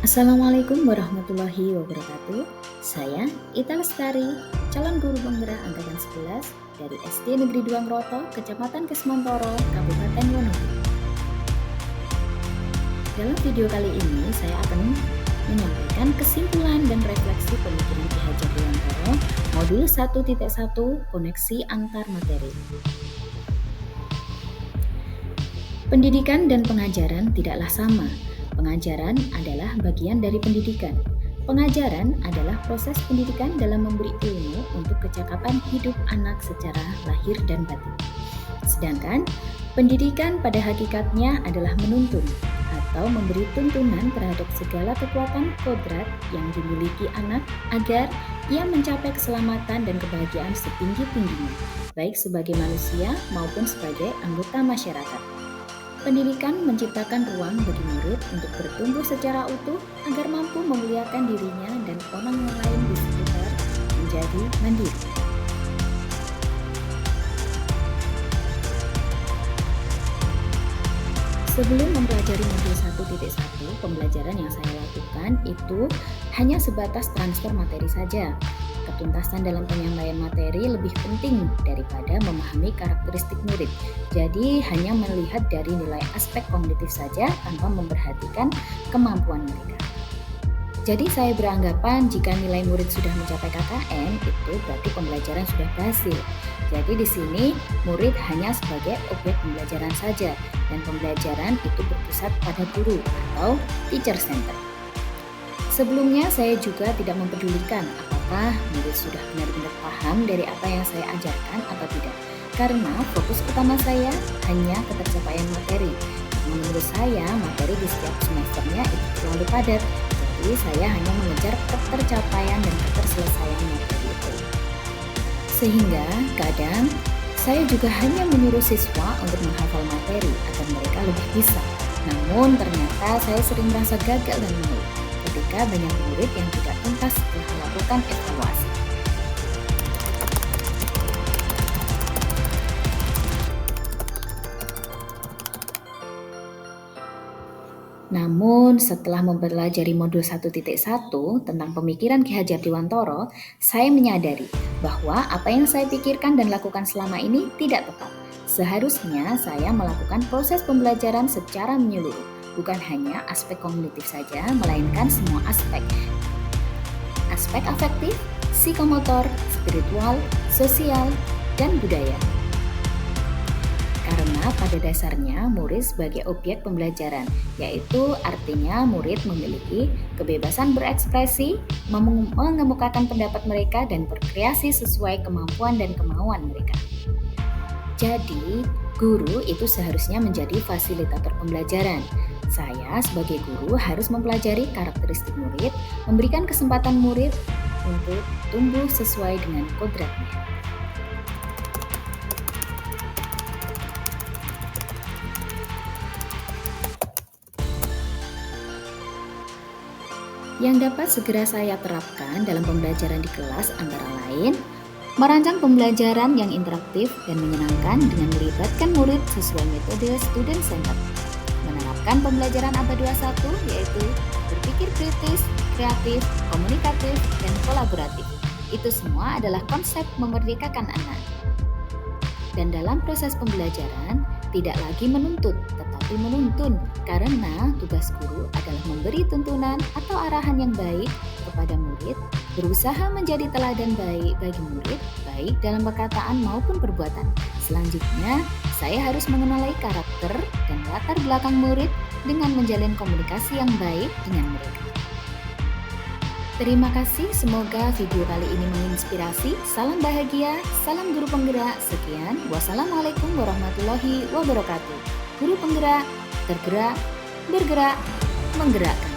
Assalamualaikum warahmatullahi wabarakatuh. Saya Ita Lestari, calon guru penggerak angkatan 11 dari SD Negeri 2 Ngroto, Kecamatan Kesmontoro, Kabupaten Wonogiri. Dalam video kali ini saya akan menyampaikan kesimpulan dan refleksi pemikiran Ki Hajar Dewantara modul 1.1 koneksi antar materi. Pendidikan dan pengajaran tidaklah sama. Pengajaran adalah bagian dari pendidikan. Pengajaran adalah proses pendidikan dalam memberi ilmu untuk kecakapan hidup anak secara lahir dan batin. Sedangkan pendidikan pada hakikatnya adalah menuntun atau memberi tuntunan terhadap segala kekuatan kodrat yang dimiliki anak agar ia mencapai keselamatan dan kebahagiaan setinggi-tingginya, baik sebagai manusia maupun sebagai anggota masyarakat. Pendidikan menciptakan ruang bagi murid untuk bertumbuh secara utuh agar mampu memuliakan dirinya dan orang lain di sekitar menjadi mandiri. Sebelum mempelajari modul 1.1, pembelajaran yang saya lakukan itu hanya sebatas transfer materi saja. Ketuntasan dalam penyampaian materi lebih penting daripada memahami karakteristik murid. Jadi hanya melihat dari nilai aspek kognitif saja tanpa memperhatikan kemampuan mereka. Jadi saya beranggapan jika nilai murid sudah mencapai KKM, itu berarti pembelajaran sudah berhasil. Jadi di sini murid hanya sebagai objek pembelajaran saja dan pembelajaran itu berpusat pada guru atau teacher center. Sebelumnya saya juga tidak mempedulikan apakah murid sudah benar-benar paham dari apa yang saya ajarkan atau tidak. Karena fokus utama saya hanya ketercapaian materi. Menurut saya materi di setiap semesternya itu terlalu padat. Jadi saya hanya mengejar ketercapaian dan keterselesaian materi itu. Sehingga kadang saya juga hanya menyuruh siswa untuk menghafal materi agar mereka lebih bisa. Namun ternyata saya sering merasa gagal dan mengeluh ketika banyak murid yang tidak tuntas setelah melakukan evaluasi. Namun setelah mempelajari modul 1.1 tentang pemikiran Ki Hajar Dewantara, saya menyadari bahwa apa yang saya pikirkan dan lakukan selama ini tidak tepat. Seharusnya saya melakukan proses pembelajaran secara menyeluruh, bukan hanya aspek kognitif saja, melainkan semua aspek. Aspek afektif, psikomotor, spiritual, sosial, dan budaya. Karena pada dasarnya murid sebagai objek pembelajaran, yaitu artinya murid memiliki kebebasan berekspresi, mengemukakan pendapat mereka dan berkreasi sesuai kemampuan dan kemauan mereka. Jadi, guru itu seharusnya menjadi fasilitator pembelajaran. Saya sebagai guru harus mempelajari karakteristik murid, memberikan kesempatan murid untuk tumbuh sesuai dengan kodratnya. Yang dapat segera saya terapkan dalam pembelajaran di kelas antara lain merancang pembelajaran yang interaktif dan menyenangkan dengan melibatkan murid sesuai metode student center. Menerapkan pembelajaran ABA 21 yaitu berpikir kritis, kreatif, komunikatif, dan kolaboratif. Itu semua adalah konsep memerdekakan anak. Dan dalam proses pembelajaran tidak lagi menuntut, tetapi menuntun, karena tugas guru adalah memberi tuntunan atau arahan yang baik kepada murid, berusaha menjadi teladan baik bagi murid, baik dalam perkataan maupun perbuatan. Selanjutnya, saya harus mengenali karakter dan latar belakang murid dengan menjalin komunikasi yang baik dengan mereka. Terima kasih, semoga video kali ini menginspirasi. Salam bahagia, salam guru penggerak. Sekian, wassalamualaikum warahmatullahi wabarakatuh. Guru penggerak, tergerak, bergerak, menggerakkan.